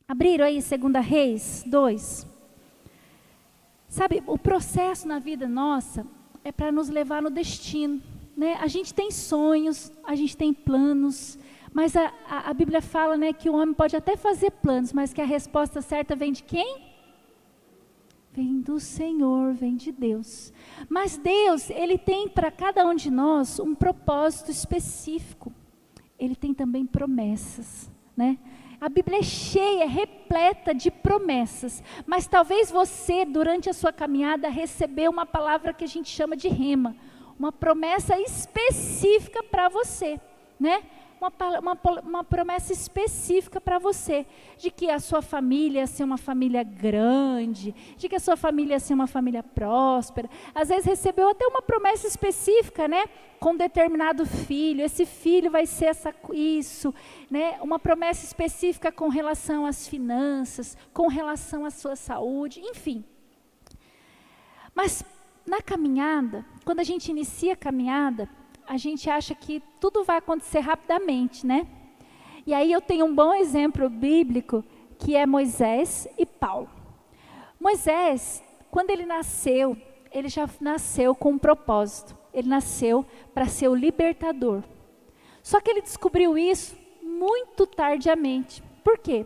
Abriram aí 2 Reis 2. Sabe, o processo na vida nossa é para nos levar no destino, né? A gente tem sonhos, a gente tem planos, mas a Bíblia fala, né, que o homem pode até fazer planos, mas que a resposta certa vem de quem? Vem do Senhor, vem de Deus. Mas Deus, Ele tem para cada um de nós um propósito específico. Ele tem também promessas, né? A Bíblia é cheia, repleta de promessas. Mas talvez você, durante a sua caminhada, recebeu uma palavra que a gente chama de rema. Uma promessa específica para você, né? Uma promessa específica para você, de que a sua família ia ser uma família grande, de que a sua família ia ser uma família próspera. Às vezes recebeu até uma promessa específica, né? Com determinado filho, esse filho vai ser isso, né? Uma promessa específica com relação às finanças, com relação à sua saúde, enfim. Mas na caminhada, quando a gente inicia a caminhada, a gente acha que tudo vai acontecer rapidamente, né? E aí eu tenho um bom exemplo bíblico, que é Moisés e Paulo. Moisés, quando ele já nasceu com um propósito. Ele nasceu para ser o libertador. Só que ele descobriu isso muito tardiamente. Por quê?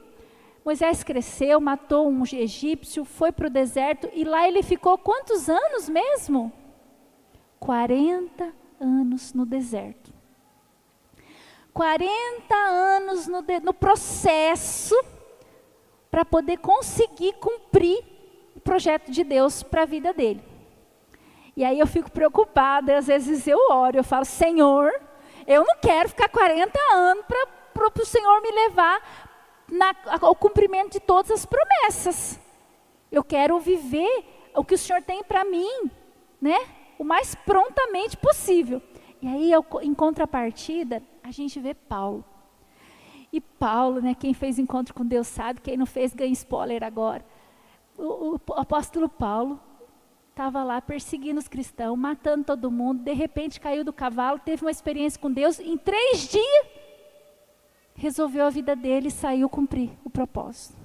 Moisés cresceu, matou um egípcio, foi para o deserto, e lá ele ficou quantos anos mesmo? 40 anos no deserto. 40 anos no processo para poder conseguir cumprir o projeto de Deus para a vida dele. E aí eu fico preocupada, às vezes eu oro, eu falo, Senhor, eu não quero ficar 40 anos para o Senhor me levar ao cumprimento de todas as promessas. Eu quero viver o que o Senhor tem para mim, né? O mais prontamente possível. E aí, em contrapartida, a gente vê Paulo. E Paulo, né, quem fez encontro com Deus sabe, quem não fez ganha spoiler agora. O apóstolo Paulo estava lá perseguindo os cristãos, matando todo mundo, de repente caiu do cavalo, teve uma experiência com Deus, em 3 dias, resolveu a vida dele e saiu cumprir o propósito.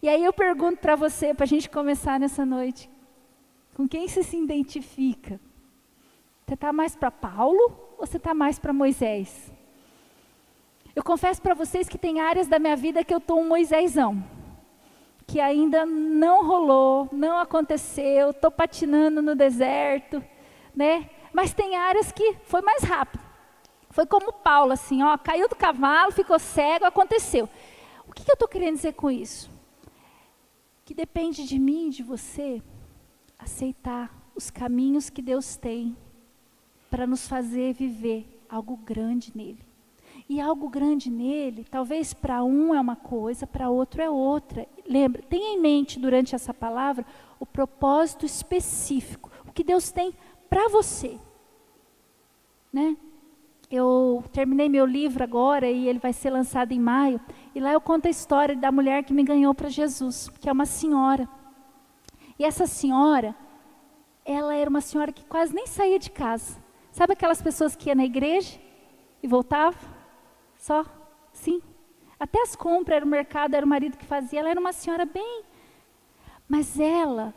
E aí eu pergunto para você, para a gente começar nessa noite, com quem você se identifica? Você está mais para Paulo ou você está mais para Moisés? Eu confesso para vocês que tem áreas da minha vida que eu estou um Moisésão, que ainda não rolou, não aconteceu, estou patinando no deserto, né? Mas tem áreas que foi mais rápido. Foi como Paulo, assim, ó, caiu do cavalo, ficou cego, aconteceu. O que eu estou querendo dizer com isso? Que depende de mim e de você aceitar os caminhos que Deus tem para nos fazer viver algo grande nele. E algo grande nele, talvez para um é uma coisa, para outro é outra. Lembra, tenha em mente durante essa palavra o propósito específico, o que Deus tem para você, né? Eu terminei meu livro agora e ele vai ser lançado em maio. E lá eu conto a história da mulher que me ganhou para Jesus, que é uma senhora. E essa senhora, ela era uma senhora que quase nem saía de casa. Sabe aquelas pessoas que iam na igreja e voltavam? Só, sim. Até as compras, era o mercado, era o marido que fazia. Ela era uma senhora bem... Mas ela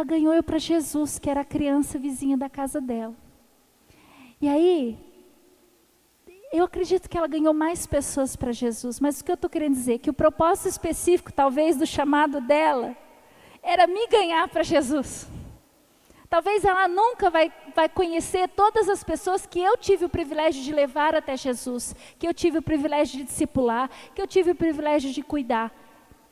ganhou eu para Jesus, que era a criança vizinha da casa dela. E aí, eu acredito que ela ganhou mais pessoas para Jesus, mas o que eu estou querendo dizer? Que o propósito específico, talvez, do chamado dela, era me ganhar para Jesus. Talvez ela nunca vai conhecer todas as pessoas que eu tive o privilégio de levar até Jesus, que eu tive o privilégio de discipular, que eu tive o privilégio de cuidar.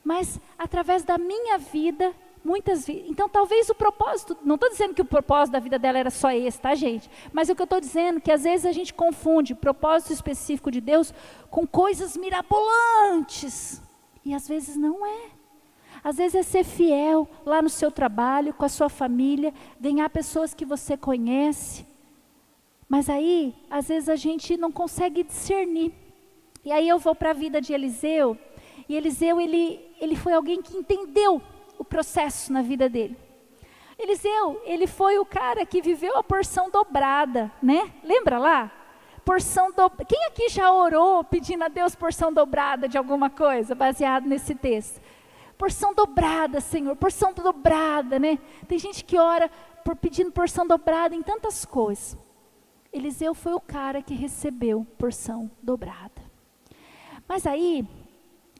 Mas, através da minha vida... Muitas vezes, então talvez o propósito, não estou dizendo que o propósito da vida dela era só esse, tá, gente? Mas o que eu estou dizendo é que às vezes a gente confunde o propósito específico de Deus com coisas mirabolantes. E às vezes não é. Às vezes é ser fiel lá no seu trabalho, com a sua família, ganhar pessoas que você conhece. Mas aí, às vezes a gente não consegue discernir. E aí eu vou para a vida de Eliseu, e Eliseu, ele foi alguém que entendeu o processo na vida dele. Eliseu, ele foi o cara que viveu a porção dobrada, né? Lembra lá? porção dobrada. Quem aqui já orou pedindo a Deus porção dobrada de alguma coisa, baseado nesse texto? Porção dobrada, Senhor, porção dobrada, né? Tem gente que ora pedindo porção dobrada em tantas coisas. Eliseu foi o cara que recebeu porção dobrada. Mas aí,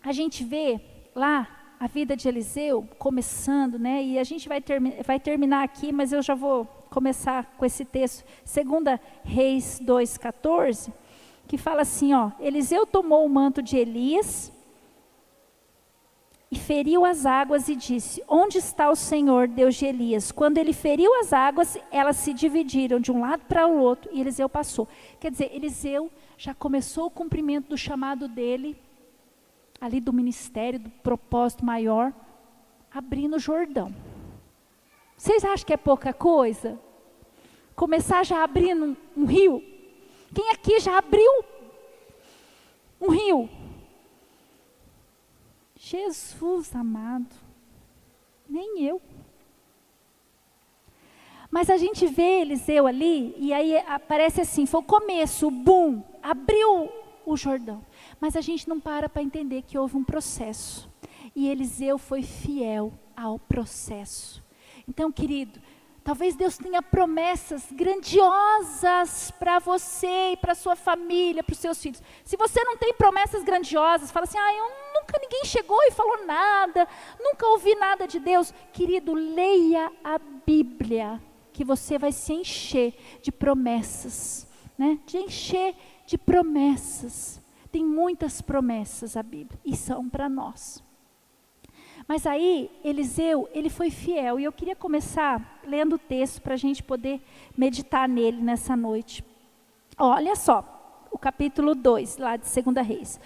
a gente vê lá a vida de Eliseu começando, né? E a gente vai terminar aqui, mas eu já vou começar com esse texto, 2 Reis 2,14, que fala assim, ó, Eliseu tomou o manto de Elias e feriu as águas e disse, onde está o Senhor, Deus de Elias? Quando ele feriu as águas, elas se dividiram de um lado para o outro e Eliseu passou. Quer dizer, Eliseu já começou o cumprimento do chamado dele, ali do ministério, do propósito maior, abrindo o Jordão. Vocês acham que é pouca coisa? Começar já abrindo um rio? Quem aqui já abriu um rio? Jesus amado, nem eu. Mas a gente vê Eliseu ali, e aí aparece assim, foi o começo, o boom, abriu o Jordão. Mas a gente não para entender que houve um processo. E Eliseu foi fiel ao processo. Então, querido, talvez Deus tenha promessas grandiosas para você e para sua família, para os seus filhos. Se você não tem promessas grandiosas, fala assim, nunca ninguém chegou e falou nada, nunca ouvi nada de Deus. Querido, leia a Bíblia, que você vai se encher de promessas, né? De encher de promessas. Tem muitas promessas a Bíblia, e são para nós. Mas aí, Eliseu, ele foi fiel, e eu queria começar lendo o texto, para a gente poder meditar nele nessa noite. Olha só, o capítulo 2, lá de 2 Reis.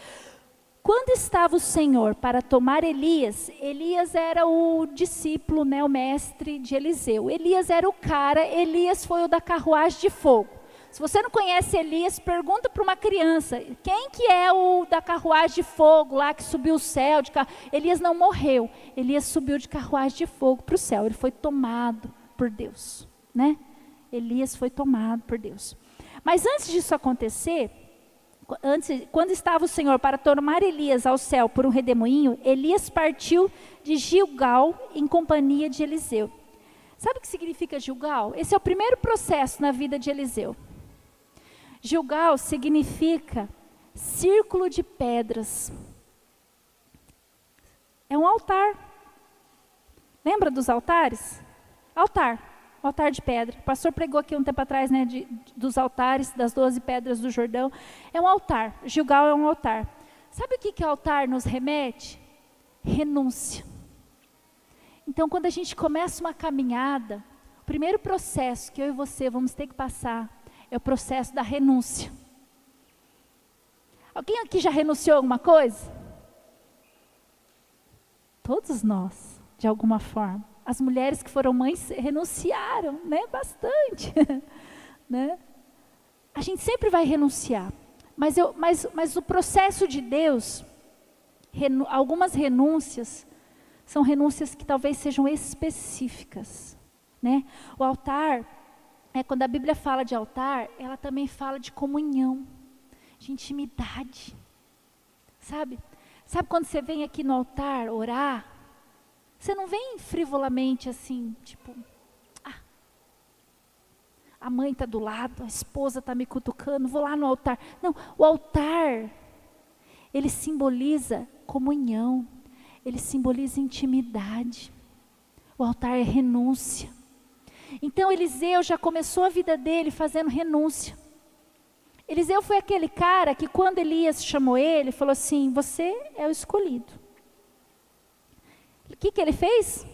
Quando estava o Senhor para tomar Elias, Elias era o discípulo, né, o mestre de Eliseu. Elias era o cara, Elias foi o da carruagem de fogo. Se você não conhece Elias, pergunta para uma criança, quem que é o da carruagem de fogo lá que subiu o céu? Elias não morreu, Elias subiu de carruagem de fogo para o céu, ele foi tomado por Deus, né? Elias foi tomado por Deus. Mas antes disso acontecer, quando estava o Senhor para tomar Elias ao céu por um redemoinho, Elias partiu de Gilgal em companhia de Eliseu. Sabe o que significa Gilgal? Esse é o primeiro processo na vida de Eliseu. Gilgal significa círculo de pedras. É um altar. Lembra dos altares? Altar de pedra. O pastor pregou aqui um tempo atrás, né, dos altares, das 12 pedras do Jordão. É um altar. Gilgal é um altar. Sabe o que altar nos remete? Renúncia. Então, quando a gente começa uma caminhada, o primeiro processo que eu e você vamos ter que passar é o processo da renúncia. Alguém aqui já renunciou a alguma coisa? Todos nós, de alguma forma. As mulheres que foram mães renunciaram, né? Bastante. Né? A gente sempre vai renunciar. Mas o processo de Deus, algumas renúncias, são renúncias que talvez sejam específicas. Né? O altar, quando a Bíblia fala de altar, ela também fala de comunhão, de intimidade. Sabe quando você vem aqui no altar orar, você não vem frivolamente assim, tipo, a mãe está do lado, a esposa está me cutucando, vou lá no altar. Não, o altar, ele simboliza comunhão, ele simboliza intimidade. O altar é renúncia. Então Eliseu já começou a vida dele fazendo renúncia. Eliseu foi aquele cara que quando Elias chamou ele, falou assim, você é o escolhido. O que ele fez?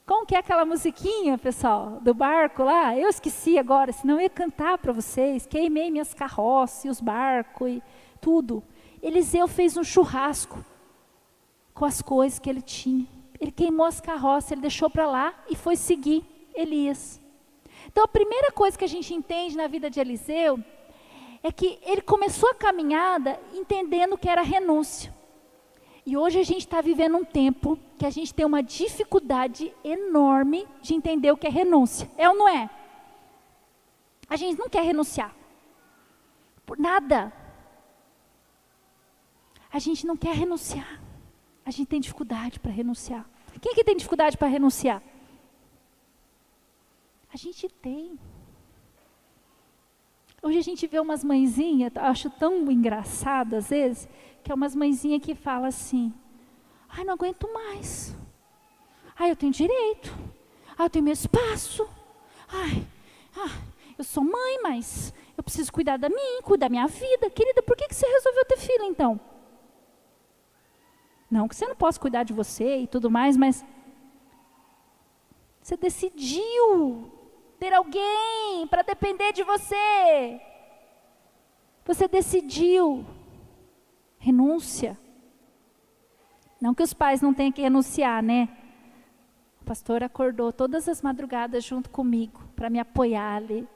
Como que é aquela musiquinha, pessoal, do barco lá? Eu esqueci agora, senão eu ia cantar para vocês. Queimei minhas carroças e os barcos e tudo. Eliseu fez um churrasco com as coisas que ele tinha. Ele queimou as carroças, ele deixou para lá e foi seguir Elias. Então a primeira coisa que a gente entende na vida de Eliseu é que ele começou a caminhada entendendo que era renúncia. E hoje a gente está vivendo um tempo que a gente tem uma dificuldade enorme de entender o que é renúncia. É ou não é? A gente não quer renunciar. Por nada. A gente não quer renunciar. A gente tem dificuldade para renunciar. Quem que tem dificuldade para renunciar? A gente tem. Hoje a gente vê umas mãezinhas, acho tão engraçado às vezes, que é umas mãezinhas que falam assim, ai, não aguento mais. Ai, eu tenho direito. Ai, eu tenho meu espaço. Ai, eu sou mãe, mas eu preciso cuidar da minha vida. Querida, por que você resolveu ter filho então? Não que você não possa cuidar de você e tudo mais, mas você decidiu ter alguém para depender de você. Você decidiu. Renúncia. Não que os pais não tenham que renunciar, né? O pastor acordou todas as madrugadas junto comigo para me apoiar ali.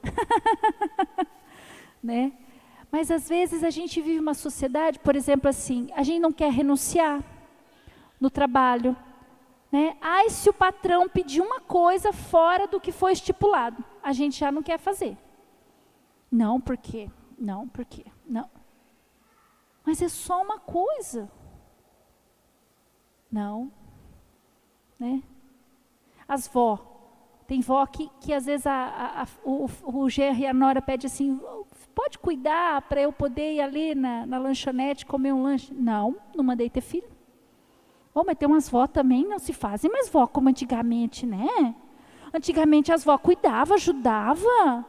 Né? Mas às vezes a gente vive uma sociedade, por exemplo assim, a gente não quer renunciar no trabalho. Né? Ai, se o patrão pedir uma coisa fora do que foi estipulado, a gente já não quer fazer. Não, por quê? Não, por quê? Não. Mas é só uma coisa. Não. Né? As vó. Tem vó que às vezes o genro e a nora pedem assim, pode cuidar para eu poder ir ali na lanchonete comer um lanche? Não mandei ter filho. Oh, mas tem umas vó também, não se fazem mais vó como antigamente, né? Antigamente as vó cuidavam, ajudavam.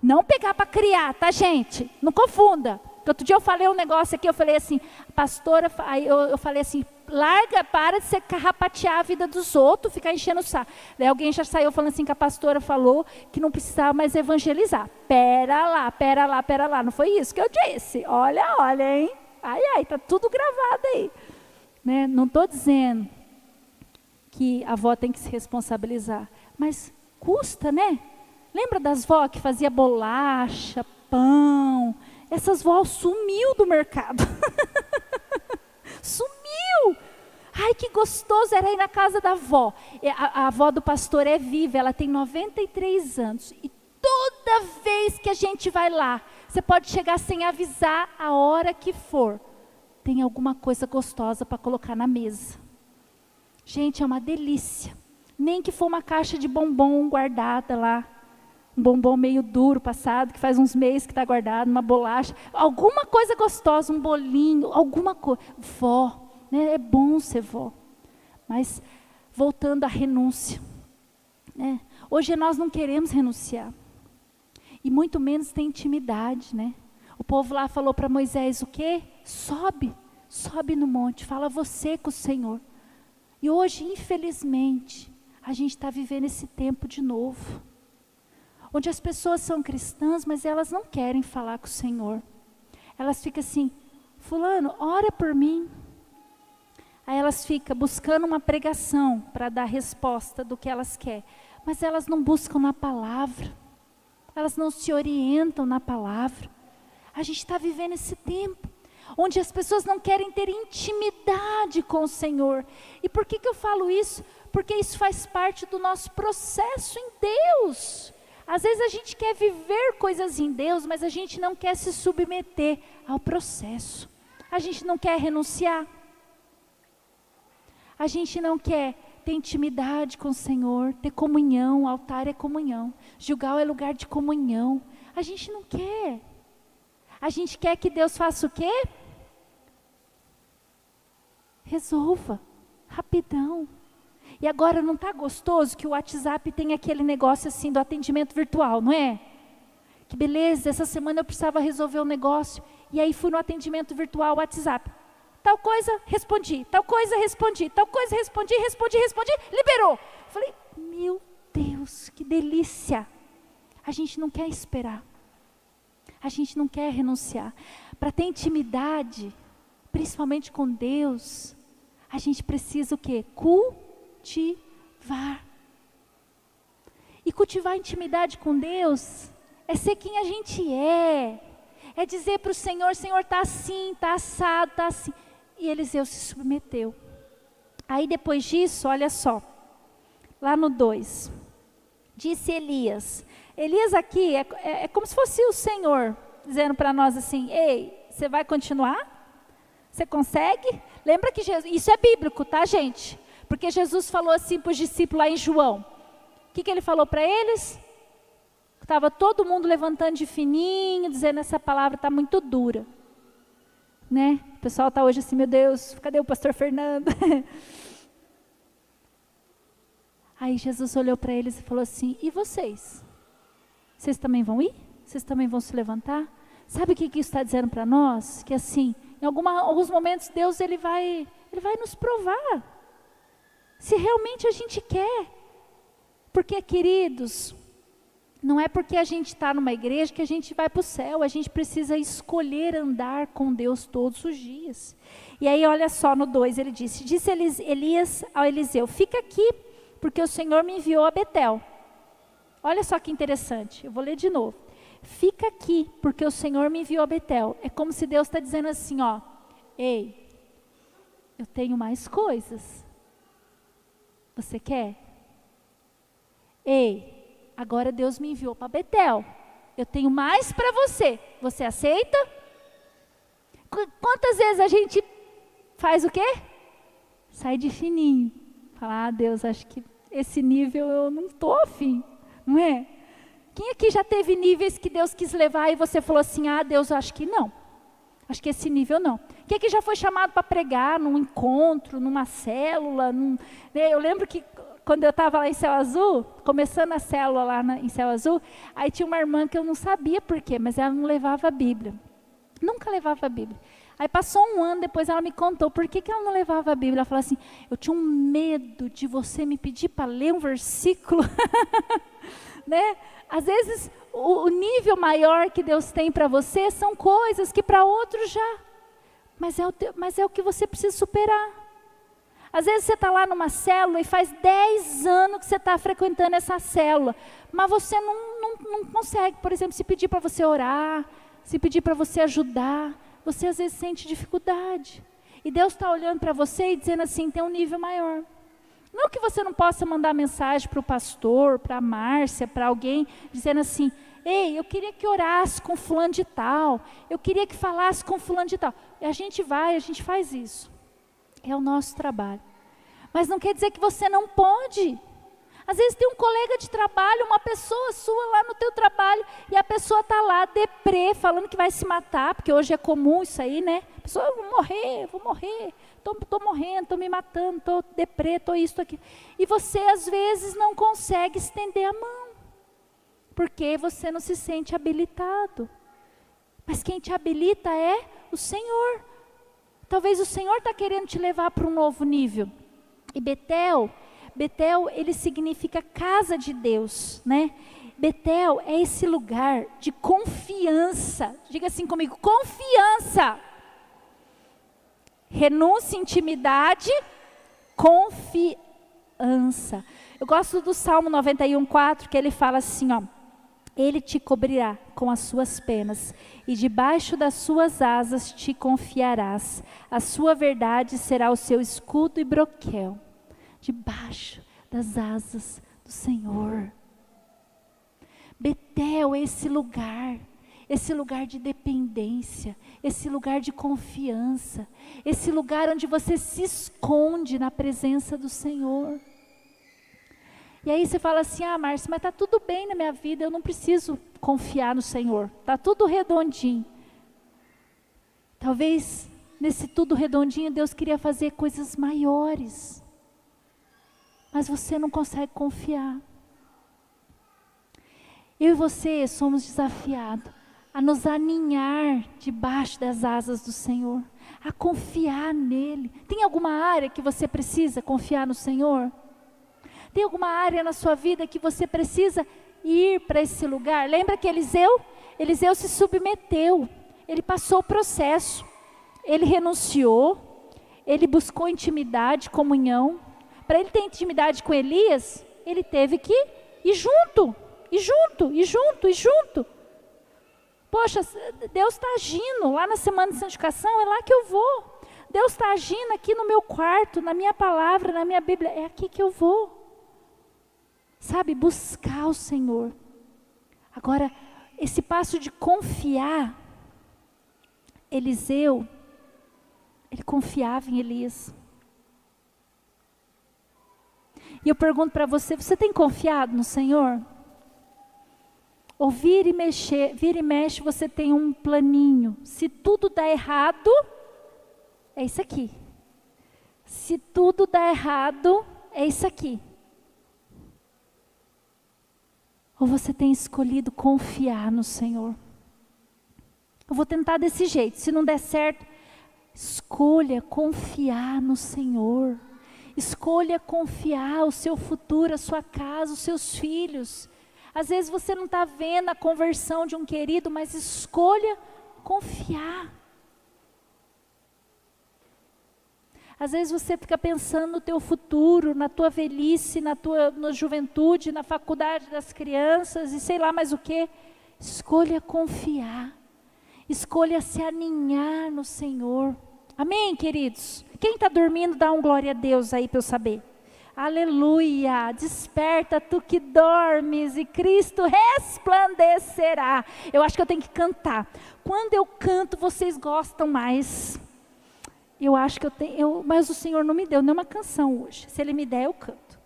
Não pegar para criar, tá, gente? Não confunda. Outro dia eu falei um negócio aqui, eu falei assim, pastora, aí eu falei assim, larga, para de ser carrapatear a vida dos outros, ficar enchendo o saco. Daí alguém já saiu falando assim que a pastora falou que não precisava mais evangelizar. Pera lá, não foi isso que eu disse. Olha, hein? Ai, tá tudo gravado aí. Né? Não estou dizendo que a avó tem que se responsabilizar, mas custa, né? Lembra das vó que fazia bolacha, pão? Essas vó sumiu do mercado. Sumiu! Ai, que gostoso era ir na casa da avó. A avó do pastor é viva, ela tem 93 anos. E toda vez que a gente vai lá, você pode chegar sem avisar a hora que for. Tem alguma coisa gostosa para colocar na mesa. Gente, é uma delícia. Nem que for uma caixa de bombom guardada lá. Um bombom meio duro, passado, que faz uns meses que está guardado, uma bolacha. Alguma coisa gostosa, um bolinho, alguma coisa. Vó, né? É bom ser vó. Mas, voltando à renúncia. Né? Hoje nós não queremos renunciar. E muito menos ter intimidade, né? O povo lá falou para Moisés o quê? Sobe no monte, fala você com o Senhor. E hoje, infelizmente, a gente está vivendo esse tempo de novo. Onde as pessoas são cristãs, mas elas não querem falar com o Senhor. Elas ficam assim, fulano, ora por mim. Aí elas ficam buscando uma pregação para dar resposta do que elas querem. Mas elas não buscam na palavra. Elas não se orientam na palavra. A gente está vivendo esse tempo, onde as pessoas não querem ter intimidade com o Senhor. E por que eu falo isso? Porque isso faz parte do nosso processo em Deus. Às vezes a gente quer viver coisas em Deus, mas a gente não quer se submeter ao processo. A gente não quer renunciar. A gente não quer ter intimidade com o Senhor, ter comunhão, altar é comunhão. Gilgal é lugar de comunhão. A gente não quer. A gente quer que Deus faça o quê? Resolva, rapidão. E agora não está gostoso que o WhatsApp tem aquele negócio assim do atendimento virtual, não é? Que beleza, essa semana eu precisava resolver um negócio. E aí fui no atendimento virtual, WhatsApp. Tal coisa, respondi. Tal coisa, respondi. Tal coisa, respondi. Liberou. Falei, meu Deus, que delícia. A gente não quer esperar. A gente não quer renunciar. Para ter intimidade, principalmente com Deus, a gente precisa o quê? Cultivar. E cultivar intimidade com Deus é ser quem a gente é. É dizer para o Senhor, Senhor, está assim, está assado, está assim. E Eliseu se submeteu. Aí depois disso, olha só. Lá no 2. Disse Elias. Elias aqui é como se fosse o Senhor dizendo para nós assim, ei, você vai continuar? Você consegue? Lembra que Jesus, isso é bíblico, tá, gente? Porque Jesus falou assim para os discípulos lá em João. O que ele falou para eles? Estava todo mundo levantando de fininho, dizendo essa palavra está muito dura. Né? O pessoal está hoje assim, meu Deus, cadê o pastor Fernando? Aí Jesus olhou para eles e falou assim, e vocês? Vocês também vão ir? Vocês também vão se levantar? Sabe o que isso está dizendo para nós? Que assim, em alguns momentos Deus ele vai nos provar. Se realmente a gente quer. Porque, queridos, não é porque a gente está numa igreja que a gente vai para o céu. A gente precisa escolher andar com Deus todos os dias. E aí, olha só, no 2, ele disse Elias ao Eliseu, fica aqui, porque o Senhor me enviou a Betel. Olha só que interessante, eu vou ler de novo. Fica aqui, porque o Senhor me enviou a Betel. É como se Deus está dizendo assim, ó, ei, eu tenho mais coisas. Você quer? Ei, agora Deus me enviou para Betel. Eu tenho mais para você. Você aceita? Quantas vezes a gente faz o quê? Sai de fininho. Fala, Deus, acho que esse nível eu não estou afim. Não é? Quem aqui já teve níveis que Deus quis levar e você falou assim, Deus, acho que não. Acho que esse nível não. Quem aqui já foi chamado para pregar num encontro, numa célula? Eu lembro que quando eu estava lá em Céu Azul, começando a célula lá em Céu Azul, aí tinha uma irmã que eu não sabia por quê, mas ela não levava a Bíblia. Nunca levava a Bíblia. Aí passou um ano, depois ela me contou por que ela não levava a Bíblia. Ela falou assim, eu tinha um medo de você me pedir para ler um versículo. Né? Às vezes, o nível maior que Deus tem para você são coisas que para outros já. Mas é o que você precisa superar. Às vezes você está lá numa célula e faz 10 anos que você está frequentando essa célula. Mas você não consegue, por exemplo, se pedir para você orar, se pedir para você ajudar. Você às vezes sente dificuldade. E Deus está olhando para você e dizendo assim, tem um nível maior. Não que você não possa mandar mensagem para o pastor, para a Márcia, para alguém, dizendo assim, ei, eu queria que orasse com fulano de tal, eu queria que falasse com fulano de tal. E a gente faz isso. É o nosso trabalho. Mas não quer dizer que você não pode. Às vezes tem um colega de trabalho, uma pessoa sua lá no teu trabalho, e a pessoa está lá, deprê, falando que vai se matar, porque hoje é comum isso aí, né? A pessoa, eu vou morrer. Estou morrendo, estou me matando, estou deprê, estou isso, estou aquilo. E você, às vezes, não consegue estender a mão, porque você não se sente habilitado. Mas quem te habilita é o Senhor. Talvez o Senhor está querendo te levar para um novo nível. E Betel, ele significa casa de Deus, né? Betel é esse lugar de confiança. Diga assim comigo, confiança. Renúncia, intimidade, confiança. Eu gosto do Salmo 91:4, que ele fala assim, ó. Ele te cobrirá com as suas penas, e debaixo das suas asas te confiarás. A sua verdade será o seu escudo e broquel. Debaixo das asas do Senhor. Betel é esse lugar de dependência, esse lugar de confiança, esse lugar onde você se esconde na presença do Senhor. E aí você fala assim, Márcia, mas está tudo bem na minha vida, eu não preciso confiar no Senhor, está tudo redondinho. Talvez nesse tudo redondinho Deus queria fazer coisas maiores, mas você não consegue confiar. Eu e você somos desafiados a nos aninhar debaixo das asas do Senhor, a confiar nele. Tem alguma área que você precisa confiar no Senhor? Tem alguma área na sua vida que você precisa ir para esse lugar? Lembra que Eliseu se submeteu, ele passou o processo, ele renunciou, ele buscou intimidade, comunhão. Para ele ter intimidade com Elias, ele teve que ir junto. Poxa, Deus está agindo lá na semana de santificação, é lá que eu vou. Deus está agindo aqui no meu quarto, na minha palavra, na minha Bíblia, é aqui que eu vou. Sabe, buscar o Senhor. Agora, esse passo de confiar Eliseu, ele confiava em Elias. E eu pergunto para você, você tem confiado no Senhor? Ou vira e mexe, você tem um planinho. Se tudo dá errado, é isso aqui. Se tudo dá errado, é isso aqui. Ou você tem escolhido confiar no Senhor? Eu vou tentar desse jeito. Se não der certo, escolha confiar no Senhor. Escolha confiar o seu futuro, a sua casa, os seus filhos. Às vezes você não está vendo a conversão de um querido, mas escolha confiar. Às vezes você fica pensando no teu futuro, na tua velhice, na juventude, na faculdade das crianças e sei lá mais o quê. Escolha confiar. Escolha se aninhar no Senhor. Amém, queridos? Quem está dormindo, dá um glória a Deus aí para eu saber. Aleluia, desperta tu que dormes e Cristo resplandecerá. Eu acho que eu tenho que cantar. Quando eu canto, vocês gostam mais. Eu acho que eu tenho, mas o Senhor não me deu nenhuma canção hoje. Se Ele me der, eu canto.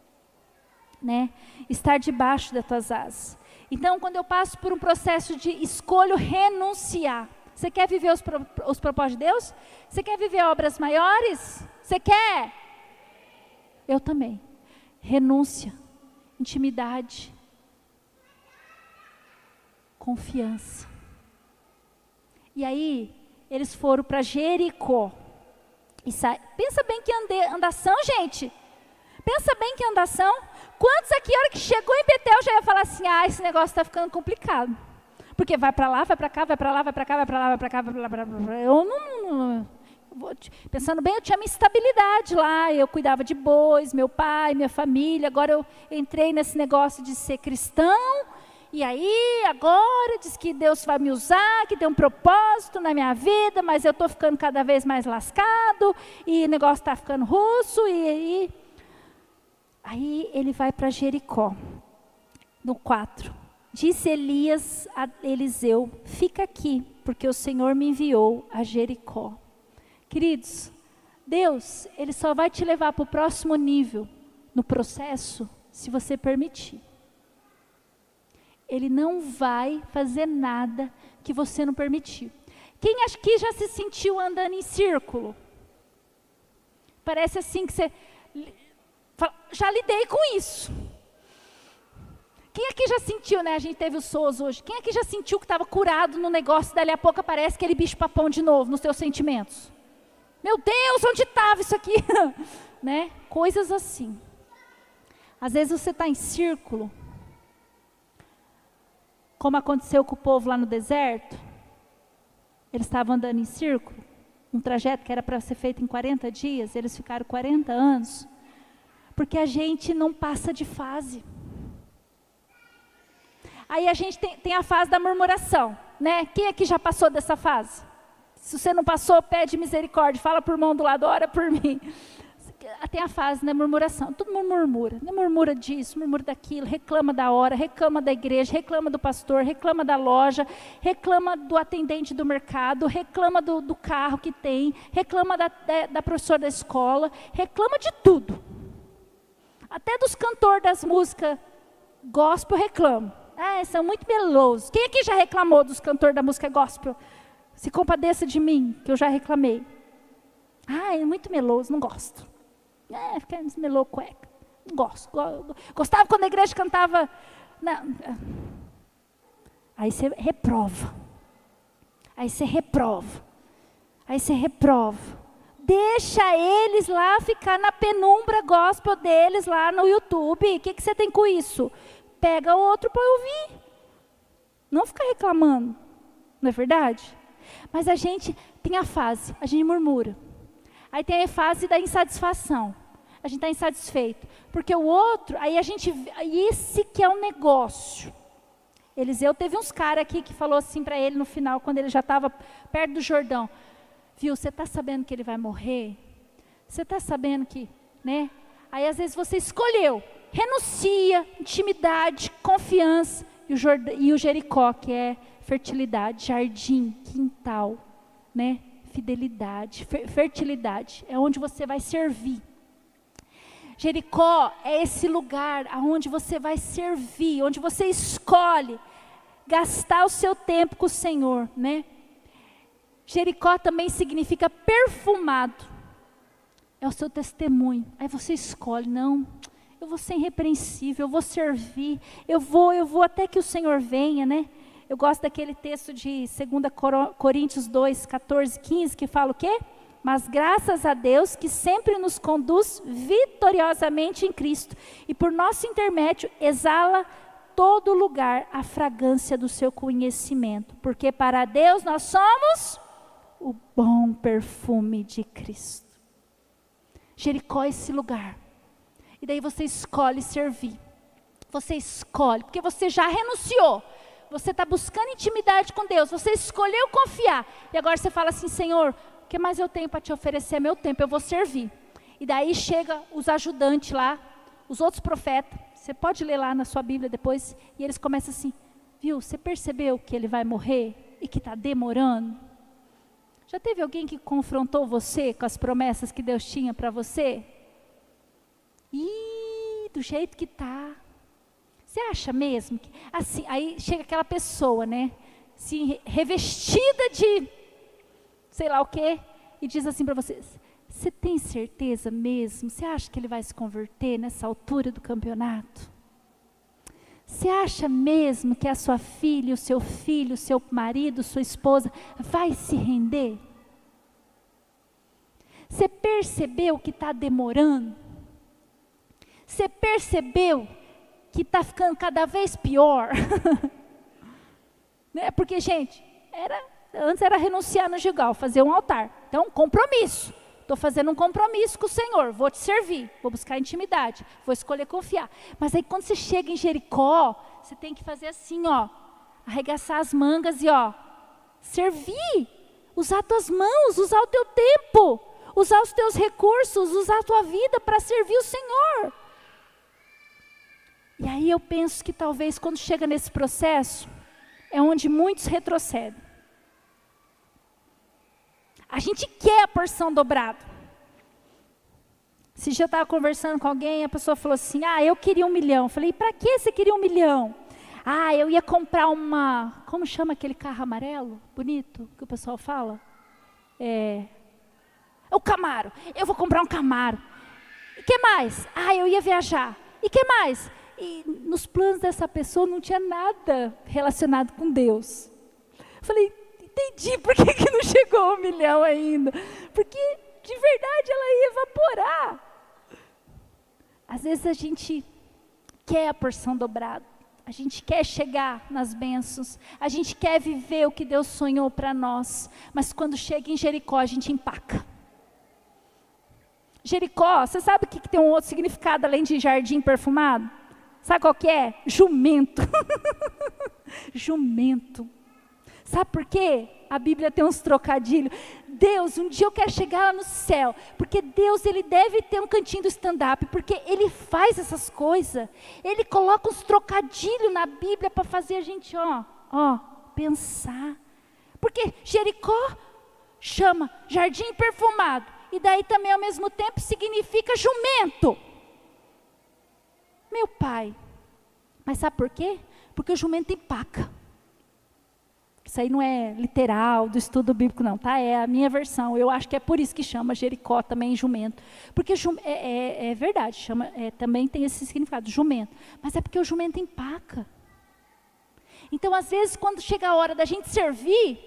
Né? Estar debaixo das tuas asas. Então, quando eu passo por um processo de escolho renunciar. Você quer viver os propósitos de Deus? Você quer viver obras maiores? Você quer? Eu também. Renúncia, intimidade, confiança. E aí, eles foram para Jericó. Pensa bem que andação, gente. Pensa bem que andação. Quantos aqui, a hora que chegou em Betel, já ia falar assim, esse negócio está ficando complicado. Porque vai para lá, vai para cá, vai para lá, vai para cá, vai para lá, vai para cá, vai para lá. Eu não pensando bem, eu tinha minha estabilidade lá, eu cuidava de bois, meu pai, minha família, agora eu entrei nesse negócio de ser cristão, e aí agora diz que Deus vai me usar, que tem um propósito na minha vida, mas eu estou ficando cada vez mais lascado, e o negócio está ficando russo, e aí ele vai para Jericó, no 4. Disse Elias a Eliseu, fica aqui, porque o Senhor me enviou a Jericó. Queridos, Deus, Ele só vai te levar para o próximo nível no processo, se você permitir. Ele não vai fazer nada que você não permitir. Quem acha que já se sentiu andando em círculo? Parece assim que você... Já lidei com isso. Quem aqui já sentiu, né? A gente teve o SOS hoje. Quem aqui já sentiu que estava curado no negócio, dali a pouco aparece aquele bicho papão de novo nos seus sentimentos? Meu Deus, onde estava isso aqui? Né? Coisas assim. Às vezes você está em círculo, como aconteceu com o povo lá no deserto. Eles estavam andando em círculo, um trajeto que era para ser feito em 40 dias, eles ficaram 40 anos, porque a gente não passa de fase. Aí a gente tem a fase da murmuração, né? Quem aqui já passou dessa fase? Se você não passou, pede misericórdia, fala por mão do lado, ora por mim. Tem a fase da murmuração, todo mundo murmura, né? Murmura disso, murmura daquilo, reclama da hora, reclama da igreja, reclama do pastor, reclama da loja, reclama do atendente do mercado, reclama do carro que tem, reclama da professora da escola, reclama de tudo. Até dos cantores das músicas gospel reclamam. São muito melosos. Quem aqui já reclamou dos cantores da música gospel? Se compadeça de mim, que eu já reclamei. É muito meloso, não gosto. Fica melou cueca. Não gosto. Gostava quando a igreja cantava. Não. Aí você reprova. Aí você reprova. Deixa eles lá ficar na penumbra gospel deles lá no YouTube. O que você tem com isso? Pega outro para ouvir. Não ficar reclamando. Não é verdade? Mas a gente tem a fase, a gente murmura. Aí tem a fase da insatisfação. A gente está insatisfeito. Porque o outro, esse que é o negócio. Eliseu teve uns caras aqui que falou assim para ele no final, quando ele já estava perto do Jordão. Viu, você está sabendo que ele vai morrer? Você está sabendo que, né? Aí às vezes você escolheu, renuncia, intimidade, confiança, e o Jericó, que é fertilidade, jardim, quintal. né? Fidelidade, fertilidade, é onde você vai servir. Jericó é esse lugar onde você vai servir, onde você escolhe gastar o seu tempo com o Senhor, né? Jericó também significa perfumado, é o seu testemunho. Aí você escolhe, não, eu vou ser irrepreensível, eu vou servir, eu vou até que o Senhor venha, né? Eu gosto daquele texto de 2 Coríntios 2, 14, 15, que fala o quê? Mas graças a Deus que sempre nos conduz vitoriosamente em Cristo, e por nosso intermédio exala todo lugar a fragrância do seu conhecimento, porque para Deus nós somos o bom perfume de Cristo. Jericó é esse lugar, e daí você escolhe servir, você escolhe, porque você já renunciou, você está buscando intimidade com Deus, você escolheu confiar, e agora você fala assim, Senhor, o que mais eu tenho para te oferecer? É meu tempo, eu vou servir. E daí chega os ajudantes lá, os outros profetas, você pode ler lá na sua Bíblia depois, e eles começam assim, viu, você percebeu que ele vai morrer e que está demorando? Já teve alguém que confrontou você com as promessas que Deus tinha para você? Ih, do jeito que está. Você acha mesmo? Que, assim, aí chega aquela pessoa, né, assim, revestida de sei lá o quê, e diz assim para vocês, você tem certeza mesmo? Você acha que ele vai se converter nessa altura do campeonato? Você acha mesmo que a sua filha, o seu filho, o seu marido, sua esposa vai se render? Você percebeu que está demorando? Você percebeu que está ficando cada vez pior? Né? Porque, gente, antes era renunciar no Gilgal, fazer um altar. Então, compromisso. Estou fazendo um compromisso com o Senhor. Vou te servir, vou buscar intimidade, vou escolher confiar. Mas aí quando você chega em Jericó, você tem que fazer assim, ó. Arregaçar as mangas e ó, servir. Usar tuas mãos, usar o teu tempo. Usar os teus recursos, usar a tua vida para servir o Senhor. E aí eu penso que talvez quando chega nesse processo, é onde muitos retrocedem. A gente quer a porção dobrada. Esse dia eu estava conversando com alguém, a pessoa falou assim, eu queria 1 milhão. Eu falei, para que você queria 1 milhão? Eu ia comprar como chama aquele carro amarelo, bonito, que o pessoal fala? O Camaro. Eu vou comprar um Camaro. E que mais? Eu ia viajar. E que mais? E nos planos dessa pessoa não tinha nada relacionado com Deus. Eu falei, entendi por que não chegou 1 milhão ainda. Porque de verdade ela ia evaporar. Às vezes a gente quer a porção dobrada. A gente quer chegar nas bênçãos. A gente quer viver o que Deus sonhou para nós. Mas quando chega em Jericó, a gente empaca. Jericó, você sabe o que tem um outro significado além de jardim perfumado? Sabe qual que é? Jumento. Jumento. Sabe por quê? A Bíblia tem uns trocadilhos. Deus, um dia eu quero chegar lá no céu, porque Deus, Ele deve ter um cantinho do stand-up, porque Ele faz essas coisas. Ele coloca uns trocadilhos na Bíblia para fazer a gente, pensar. Porque Jericó chama jardim perfumado, e daí também ao mesmo tempo significa jumento. Meu pai, mas sabe por quê? Porque o jumento empaca. Isso aí não é literal do estudo bíblico não, tá? É a minha versão. Eu acho que é por isso que chama Jericó também jumento. Porque é verdade, também tem esse significado, jumento. Mas é porque o jumento empaca. Então, às vezes, quando chega a hora da gente servir,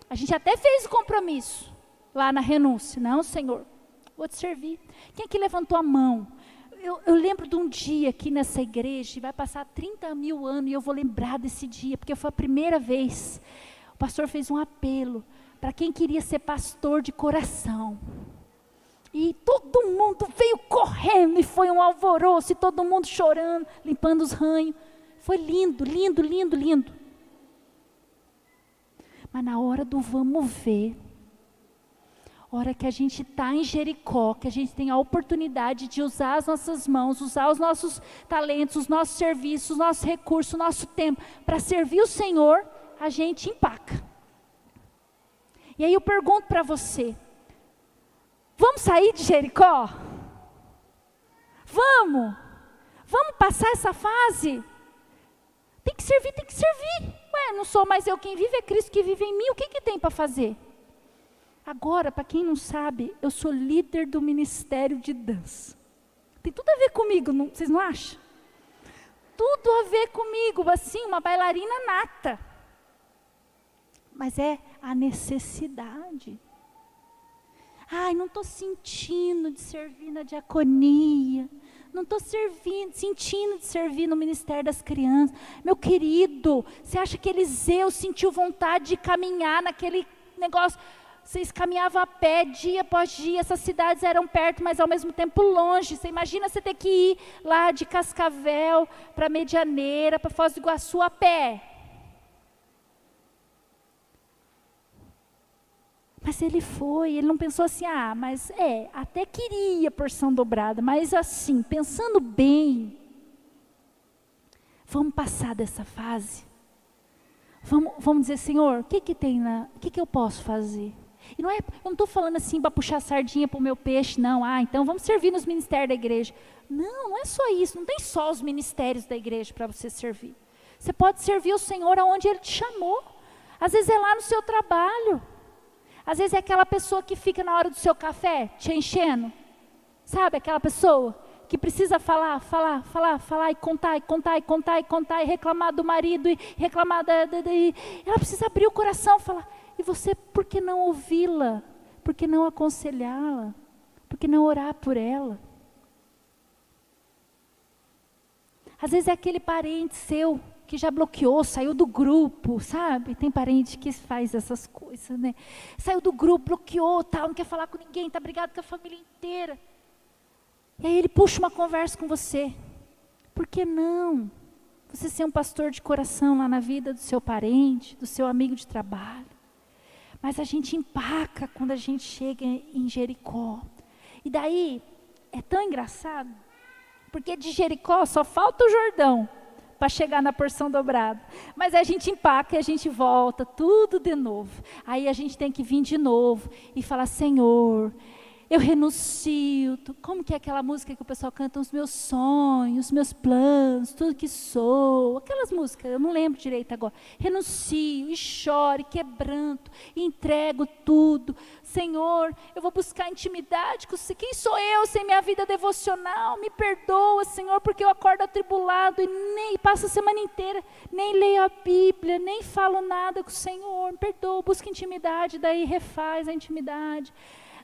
a gente até fez o compromisso lá na renúncia. Não, Senhor, vou te servir. Quem é que levantou a mão? Eu lembro de um dia aqui nessa igreja, vai passar 30 mil anos, e eu vou lembrar desse dia, porque foi a primeira vez. O pastor fez um apelo para quem queria ser pastor de coração. E todo mundo veio correndo, e foi um alvoroço, e todo mundo chorando, limpando os ranhos. Foi lindo, lindo, lindo, lindo. Mas na hora do vamos ver, hora que a gente está em Jericó, que a gente tem a oportunidade de usar as nossas mãos, usar os nossos talentos, os nossos serviços, os nossos recursos, o nosso tempo, para servir o Senhor, a gente empaca. E aí eu pergunto para você, vamos sair de Jericó? Vamos passar essa fase? Tem que servir. Ué, não sou mais eu quem vive, é Cristo que vive em mim, o que tem para fazer? Agora, para quem não sabe, eu sou líder do ministério de dança. Tem tudo a ver comigo, não, vocês não acham? Tudo a ver comigo, assim, uma bailarina nata. Mas é a necessidade. Ai, não estou sentindo de servir na diaconia. Não estou sentindo de servir no Ministério das Crianças. Meu querido, você acha que Eliseu sentiu vontade de caminhar naquele negócio? Vocês caminhavam a pé dia após dia, essas cidades eram perto, mas ao mesmo tempo longe. Você imagina você ter que ir lá de Cascavel para Medianeira, para Foz do Iguaçu a pé. Mas ele foi, ele não pensou assim, mas até queria porção dobrada, mas assim, pensando bem, vamos passar dessa fase. Vamos dizer, Senhor, o que eu posso fazer? E eu não estou falando assim para puxar sardinha para o meu peixe, não. Então vamos servir nos ministérios da igreja. Não é só isso, não tem só os ministérios da igreja para você servir. Você pode servir o Senhor aonde Ele te chamou. Às vezes é lá no seu trabalho. Às vezes é aquela pessoa que fica na hora do seu café, te enchendo. Sabe, aquela pessoa que precisa falar e contar, e reclamar do marido, e reclamar ela precisa abrir o coração, falar. E você, por que não ouvi-la? Por que não aconselhá-la? Por que não orar por ela? Às vezes é aquele parente seu que já bloqueou, saiu do grupo, sabe? Tem parente que faz essas coisas, né? Saiu do grupo, bloqueou, não quer falar com ninguém, está brigado com a família inteira. E aí ele puxa uma conversa com você. Por que não? Você ser um pastor de coração lá na vida do seu parente, do seu amigo de trabalho. Mas a gente empaca quando a gente chega em Jericó. E daí, é tão engraçado, porque de Jericó só falta o Jordão para chegar na porção dobrada. Mas a gente empaca e a gente volta, tudo de novo. Aí a gente tem que vir de novo e falar, Senhor, eu renuncio. Como que é aquela música que o pessoal canta? Os meus sonhos, os meus planos, tudo que sou. Aquelas músicas, eu não lembro direito agora. Renuncio e choro, e quebranto, e entrego tudo. Senhor, eu vou buscar intimidade com você. Quem sou eu sem minha vida devocional? Me perdoa, Senhor, porque eu acordo atribulado e nem passo a semana inteira, nem leio a Bíblia, nem falo nada com o Senhor. Me perdoa, busca intimidade, daí refaz a intimidade.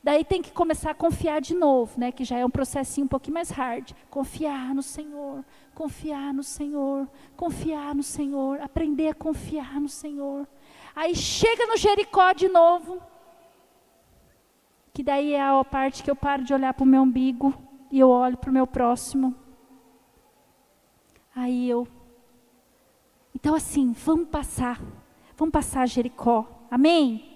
Daí tem que começar a confiar de novo, né? Que já é um processinho um pouquinho mais hard. Confiar no Senhor, confiar no Senhor, confiar no Senhor, aprender a confiar no Senhor. Aí chega no Jericó de novo, que daí é a parte que eu paro de olhar para o meu umbigo e eu olho para o meu próximo. Então assim, vamos passar Jericó, amém?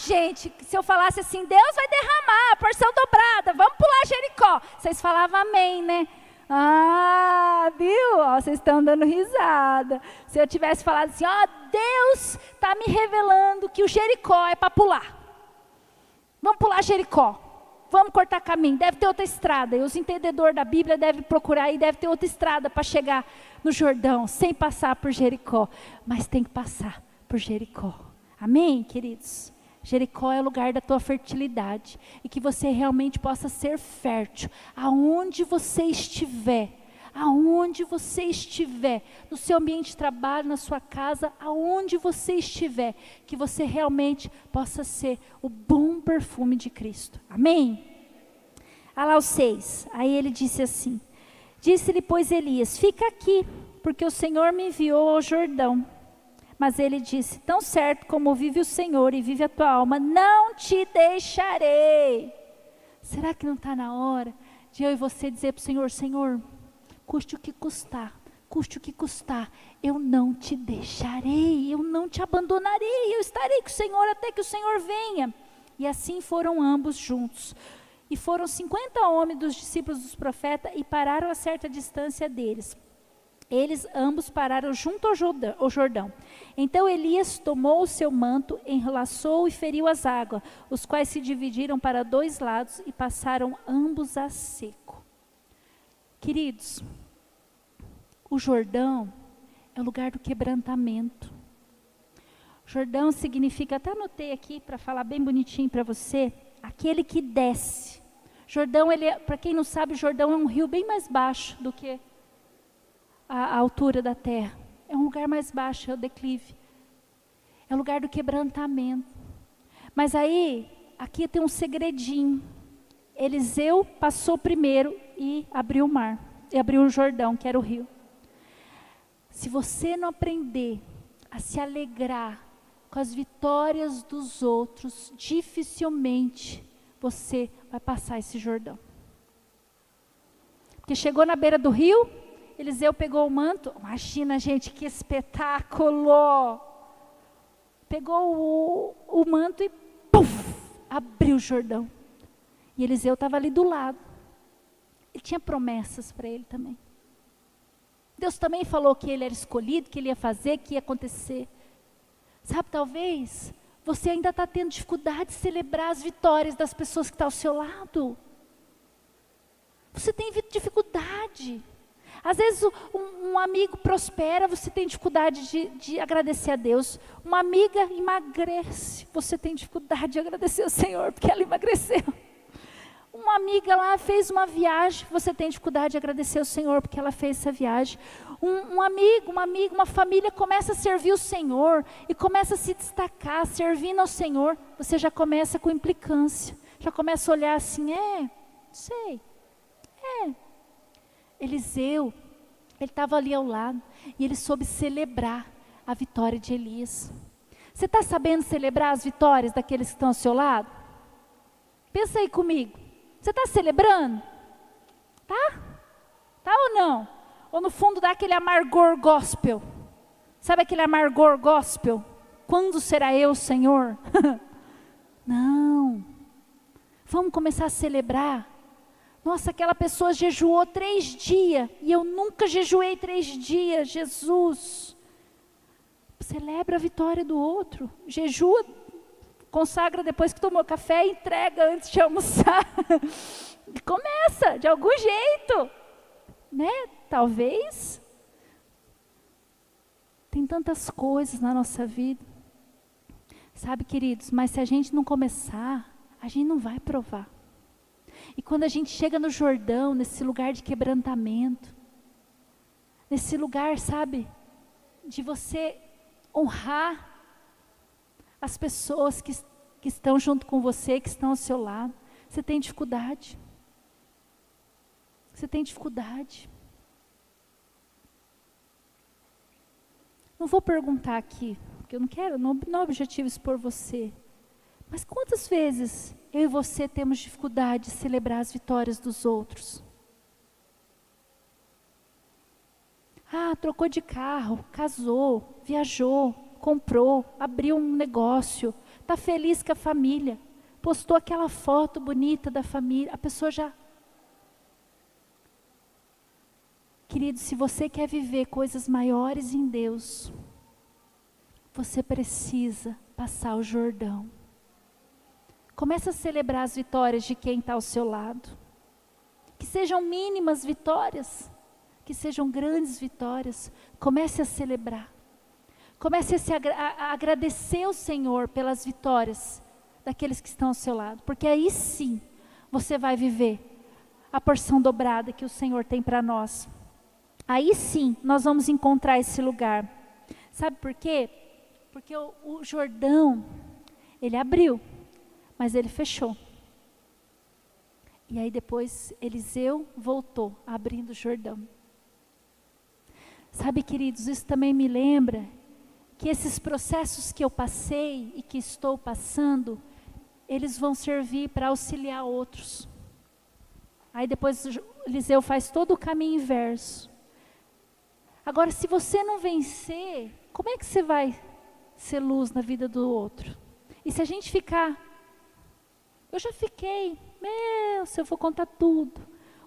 Gente, se eu falasse assim, Deus vai derramar a porção dobrada, vamos pular Jericó. Vocês falavam amém, né? Viu? Vocês estão dando risada. Se eu tivesse falado assim, Deus está me revelando que o Jericó é para pular. Vamos pular Jericó. Vamos cortar caminho. Deve ter outra estrada. E os entendedores da Bíblia devem procurar e deve ter outra estrada para chegar no Jordão, sem passar por Jericó. Mas tem que passar por Jericó. Amém, queridos? Jericó é o lugar da tua fertilidade. E que você realmente possa ser fértil. Aonde você estiver. No seu ambiente de trabalho, na sua casa, aonde você estiver. Que você realmente possa ser o bom perfume de Cristo. Amém? Lá o 6. Aí ele disse assim. Disse-lhe, pois, Elias, fica aqui, porque o Senhor me enviou ao Jordão. Mas ele disse, tão certo como vive o Senhor e vive a tua alma, não te deixarei. Será que não está na hora de eu e você dizer para o Senhor, Senhor, custe o que custar, eu não te deixarei, eu não te abandonarei, eu estarei com o Senhor até que o Senhor venha. E assim foram ambos juntos. E foram 50 homens dos discípulos dos profetas e pararam a certa distância deles. Eles ambos pararam junto ao Jordão. Então Elias tomou o seu manto, enlaçou e feriu as águas, os quais se dividiram para 2 lados e passaram ambos a seco. Queridos, o Jordão é o lugar do quebrantamento. Jordão significa, até anotei aqui para falar bem bonitinho para você, aquele que desce. Jordão, para quem não sabe, o Jordão é um rio bem mais baixo do que a altura da terra. É um lugar mais baixo, é o declive. É o lugar do quebrantamento. Mas aí, aqui tem um segredinho. Eliseu passou primeiro e abriu o mar. E abriu o Jordão, que era o rio. Se você não aprender a se alegrar com as vitórias dos outros, dificilmente você vai passar esse Jordão. Porque chegou na beira do rio, Eliseu pegou o manto. Imagina, gente, que espetáculo! Pegou o manto e puf, abriu o Jordão. E Eliseu estava ali do lado. Ele tinha promessas para ele também. Deus também falou que ele era escolhido, que ele ia fazer, que ia acontecer. Sabe, talvez você ainda está tendo dificuldade de celebrar as vitórias das pessoas que estão ao seu lado. Você tem dificuldade. Às vezes um amigo prospera, você tem dificuldade de agradecer a Deus. Uma amiga emagrece, você tem dificuldade de agradecer ao Senhor, porque ela emagreceu. Uma amiga lá fez uma viagem, você tem dificuldade de agradecer ao Senhor, porque ela fez essa viagem. Um amigo, uma família começa a servir o Senhor, e começa a se destacar, servindo ao Senhor, você já começa com implicância, já começa a olhar assim, Eliseu, ele estava ali ao lado, e ele soube celebrar a vitória de Elias. Você está sabendo celebrar as vitórias daqueles que estão ao seu lado? Pensa aí comigo, você está celebrando? Tá? Tá ou não? Ou no fundo dá aquele amargor gospel? Sabe aquele amargor gospel? Quando será eu, Senhor? Não. Vamos começar a celebrar. Nossa, aquela pessoa jejuou 3 dias e eu nunca jejuei 3 dias. Jesus. Celebra a vitória do outro. Jejua, consagra depois que tomou café e entrega antes de almoçar. Começa, de algum jeito. Né? Talvez. Tem tantas coisas na nossa vida. Sabe, queridos, mas se a gente não começar, a gente não vai provar. E quando a gente chega no Jordão, nesse lugar de quebrantamento, nesse lugar, sabe, de você honrar as pessoas que estão junto com você, que estão ao seu lado, você tem dificuldade. Você tem dificuldade. Não vou perguntar aqui, porque eu não quero, não é objetivo expor você. Mas quantas vezes eu e você temos dificuldade de celebrar as vitórias dos outros? Trocou de carro, casou, viajou, comprou, abriu um negócio, está feliz com a família, postou aquela foto bonita da família, a pessoa já... Querido, se você quer viver coisas maiores em Deus, você precisa passar o Jordão. Comece a celebrar as vitórias de quem está ao seu lado. Que sejam mínimas vitórias, que sejam grandes vitórias. Comece a celebrar. Comece a agradecer ao Senhor pelas vitórias daqueles que estão ao seu lado. Porque aí sim, você vai viver a porção dobrada que o Senhor tem para nós. Aí sim, nós vamos encontrar esse lugar. Sabe por quê? Porque o Jordão, ele abriu. Mas ele fechou. E aí depois Eliseu voltou, abrindo o Jordão. Sabe, queridos, isso também me lembra que esses processos que eu passei e que estou passando, eles vão servir para auxiliar outros. Aí depois Eliseu faz todo o caminho inverso. Agora, se você não vencer, como é que você vai ser luz na vida do outro? E se a gente ficar... Eu já fiquei, se eu for contar tudo,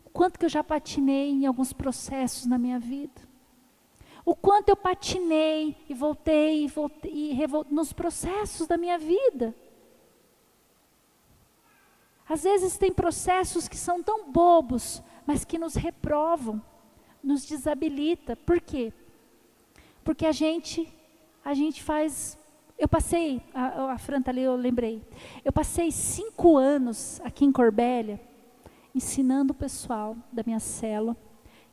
o quanto que eu já patinei em alguns processos na minha vida. O quanto eu patinei e voltei nos processos da minha vida. Às vezes tem processos que são tão bobos, mas que nos reprovam, nos desabilita. Por quê? Porque a gente faz... Eu passei, a Fran tá ali, eu lembrei. Eu passei 5 anos aqui em Corbélia, ensinando o pessoal da minha célula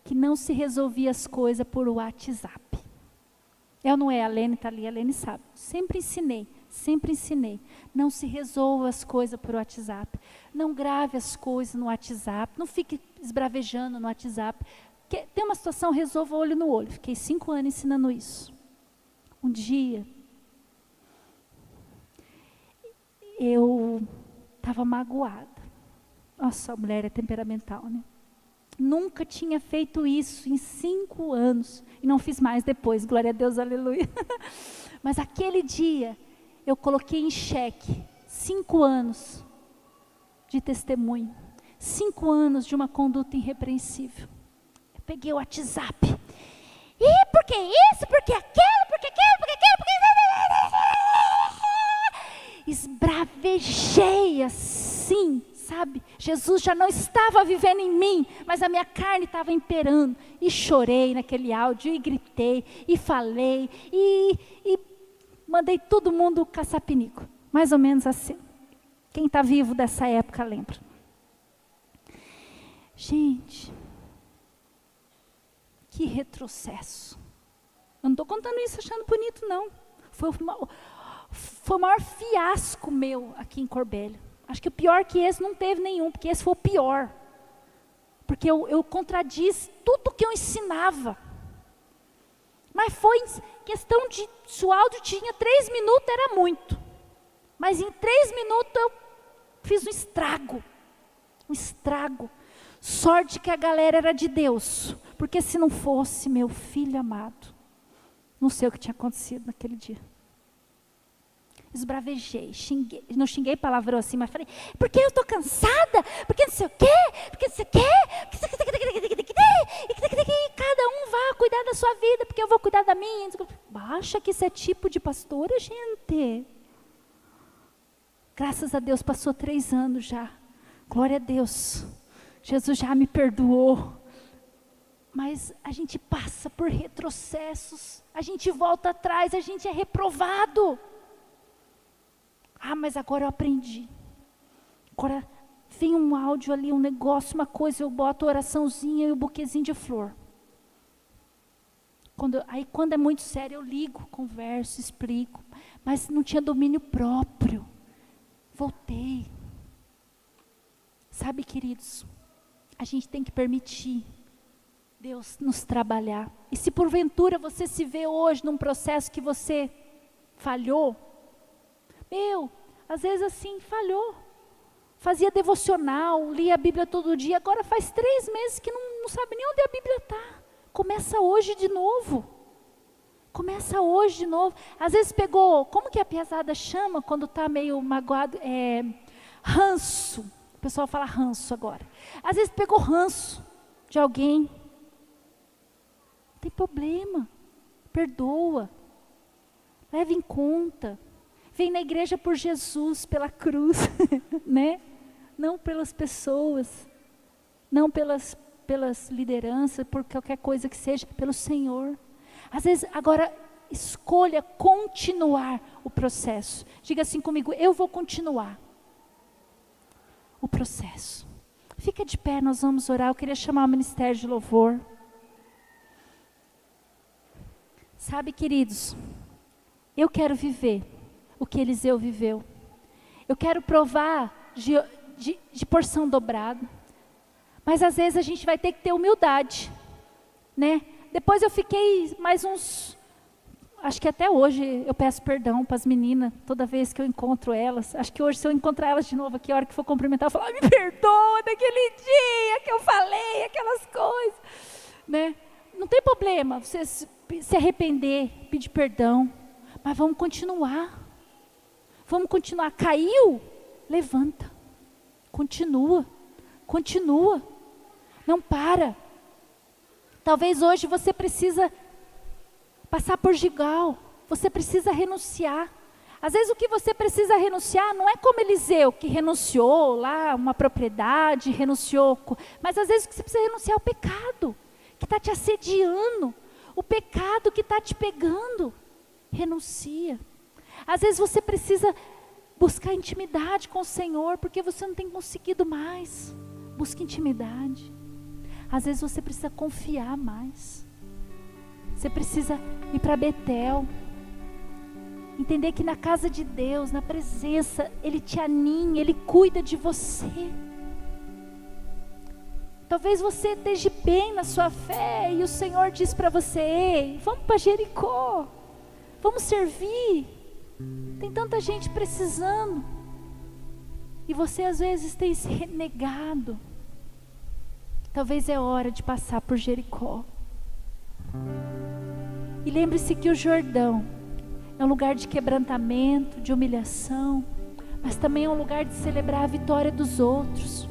que não se resolvia as coisas por WhatsApp. Eu não é, a Lene está ali, a Lene sabe. Sempre ensinei. Não se resolva as coisas por WhatsApp. Não grave as coisas no WhatsApp. Não fique esbravejando no WhatsApp. Tem uma situação, resolva olho no olho. Fiquei 5 anos ensinando isso. Um dia, eu estava magoada. Nossa, a mulher é temperamental, né? Nunca tinha feito isso em 5 anos. E não fiz mais depois, glória a Deus, aleluia. Mas aquele dia, eu coloquei em xeque 5 anos de testemunho. 5 anos de uma conduta irrepreensível. Eu peguei o WhatsApp. E por que isso, por que aquilo, por que aquilo, por que aquilo, por que... Esbravejei assim, sabe? Jesus já não estava vivendo em mim, mas a minha carne estava imperando. E chorei naquele áudio, e gritei, e falei, e mandei todo mundo caçar pinico. Mais ou menos assim. Quem está vivo dessa época lembra. Gente, que retrocesso. Eu não estou contando isso achando bonito, não. Foi o maior fiasco meu aqui em Corbélia. Acho que o pior que esse não teve nenhum, porque esse foi o pior. Porque eu contradiz tudo que eu ensinava. Mas foi questão de, se o áudio tinha 3 minutos, era muito. Mas em 3 minutos eu fiz um estrago. Um estrago. Sorte que a galera era de Deus. Porque se não fosse, meu filho amado, não sei o que tinha acontecido naquele dia. Esbravejei, xinguei, não xinguei palavrão assim, mas falei, porque eu estou cansada, porque não sei o quê, porque não sei o quê, e cada um vai cuidar da sua vida, porque eu vou cuidar da minha. Acha que isso é tipo de pastora, gente? Graças a Deus, passou 3 anos já, glória a Deus, Jesus já me perdoou. Mas a gente passa por retrocessos, a gente volta atrás, a gente é reprovado. Ah, mas agora eu aprendi. Agora vem um áudio ali, um negócio, uma coisa, eu boto a oraçãozinha e o buquezinho de flor. Quando é muito sério, eu ligo, converso, explico. Mas não tinha domínio próprio. Voltei. Sabe, queridos, a gente tem que permitir Deus nos trabalhar. E se porventura você se vê hoje num processo que você falhou, às vezes assim, falhou. Fazia devocional, lia a Bíblia todo dia, agora faz 3 meses que não sabe nem onde a Bíblia está. Começa hoje de novo. Começa hoje de novo. Às vezes pegou, como que a piazada chama quando está meio magoado? Ranço. O pessoal fala ranço agora. Às vezes pegou ranço de alguém. Não tem problema. Perdoa. Leva em conta. Vem na igreja por Jesus, pela cruz, né? Não pelas pessoas, não pelas lideranças, por qualquer coisa que seja, pelo Senhor. Às vezes, agora, escolha continuar o processo. Diga assim comigo, eu vou continuar o processo. Fica de pé, nós vamos orar. Eu queria chamar o ministério de louvor. Sabe, queridos, eu quero viver o que Eliseu viveu. Eu quero provar de porção dobrada. Mas às vezes a gente vai ter que ter humildade, né? Depois eu fiquei mais uns... Acho que até hoje eu peço perdão para as meninas, toda vez que eu encontro elas. Acho que hoje, se eu encontrar elas de novo aqui, a hora que for cumprimentar, eu falo, me perdoa daquele dia que eu falei aquelas coisas, né? Não tem problema você se arrepender, pedir perdão, mas vamos continuar. Vamos continuar. Caiu? Levanta. Continua. Continua. Não para. Talvez hoje você precisa passar por Gilgal, você precisa renunciar. Às vezes o que você precisa renunciar não é como Eliseu, que renunciou lá uma propriedade, renunciou. Mas às vezes o que você precisa renunciar é o pecado, que está te assediando. O pecado que está te pegando. Renuncia. Às vezes você precisa buscar intimidade com o Senhor, porque você não tem conseguido mais. Busque intimidade. Às vezes você precisa confiar mais. Você precisa ir para Betel. Entender que na casa de Deus, na presença, Ele te aninha, Ele cuida de você. Talvez você esteja bem na sua fé e o Senhor diz para você: ei, vamos para Jericó, vamos servir. Tem tanta gente precisando. E você às vezes tem se renegado. Talvez é hora de passar por Jericó. E lembre-se que o Jordão é um lugar de quebrantamento, de humilhação, mas também é um lugar de celebrar a vitória dos outros.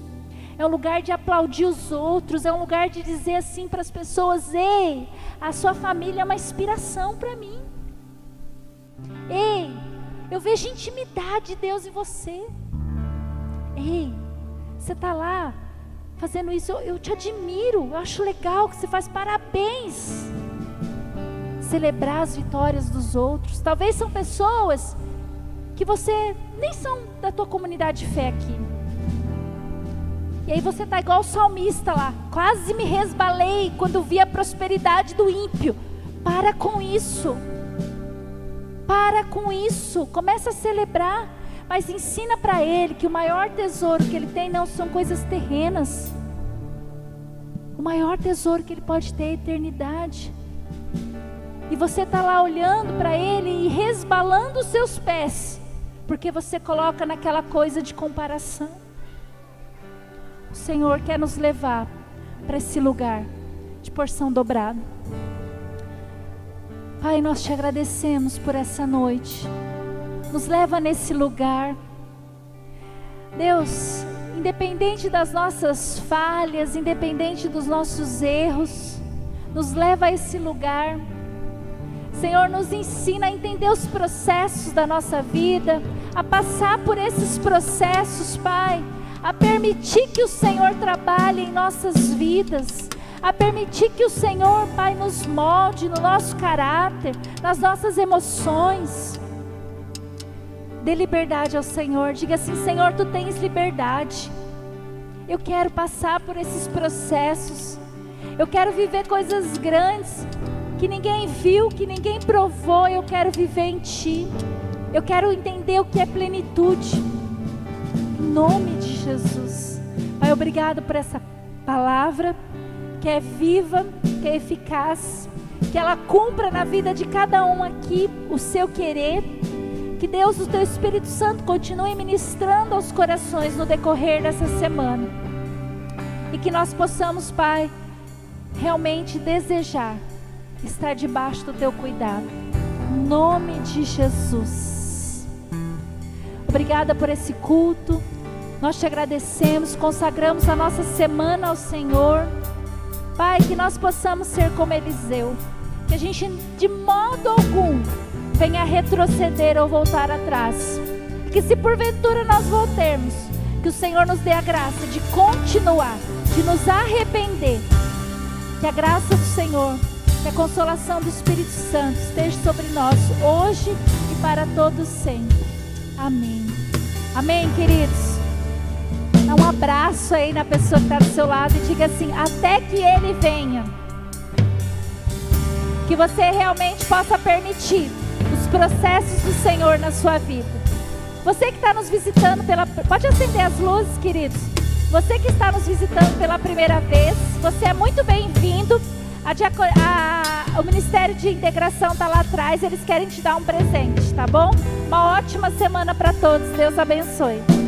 É um lugar de aplaudir os outros, é um lugar de dizer assim para as pessoas: ei, a sua família é uma inspiração para mim. Ei, eu vejo intimidade de Deus em você. Ei, você está lá fazendo isso, eu te admiro, eu acho legal que você faz, parabéns. Celebrar as vitórias dos outros. Talvez são pessoas que você nem são da tua comunidade de fé aqui. E aí você está igual o salmista lá: quase me resbalei quando vi a prosperidade do ímpio. Para com isso. Para com isso. Começa a celebrar. Mas ensina para ele que o maior tesouro que ele tem não são coisas terrenas. O maior tesouro que ele pode ter é a eternidade. E você está lá olhando para ele e resbalando os seus pés, porque você coloca naquela coisa de comparação. O Senhor quer nos levar para esse lugar de porção dobrada. Pai, nós te agradecemos por essa noite. Nos leva nesse lugar. Deus, independente das nossas falhas, independente dos nossos erros, nos leva a esse lugar. Senhor, nos ensina a entender os processos da nossa vida, a passar por esses processos, Pai, a permitir que o Senhor trabalhe em nossas vidas, a permitir que o Senhor, Pai, nos molde no nosso caráter, nas nossas emoções. Dê liberdade ao Senhor, diga assim: Senhor, Tu tens liberdade. Eu quero passar por esses processos, eu quero viver coisas grandes, que ninguém viu, que ninguém provou. Eu quero viver em Ti. Eu quero entender o que é plenitude. Em nome de Jesus. Pai, obrigado por essa palavra, que é viva, que é eficaz, que ela cumpra na vida de cada um aqui o seu querer. Que Deus, o Teu Espírito Santo, continue ministrando aos corações no decorrer dessa semana. E que nós possamos, Pai, realmente desejar estar debaixo do Teu cuidado. Em nome de Jesus. Obrigada por esse culto. Nós Te agradecemos, consagramos a nossa semana ao Senhor. Pai, que nós possamos ser como Eliseu. Que a gente de modo algum venha retroceder ou voltar atrás. Que se porventura nós voltarmos, que o Senhor nos dê a graça de continuar, de nos arrepender. Que a graça do Senhor, que a consolação do Espírito Santo esteja sobre nós hoje e para todos sempre. Amém. Amém, queridos. Dá um abraço aí na pessoa que está do seu lado e diga assim: até que Ele venha. Que você realmente possa permitir os processos do Senhor na sua vida. Você que está nos visitando pode acender as luzes, queridos. Você que está nos visitando pela primeira vez, você é muito bem-vindo. O Ministério de Integração está lá atrás, eles querem te dar um presente, tá bom? Uma ótima semana para todos, Deus abençoe.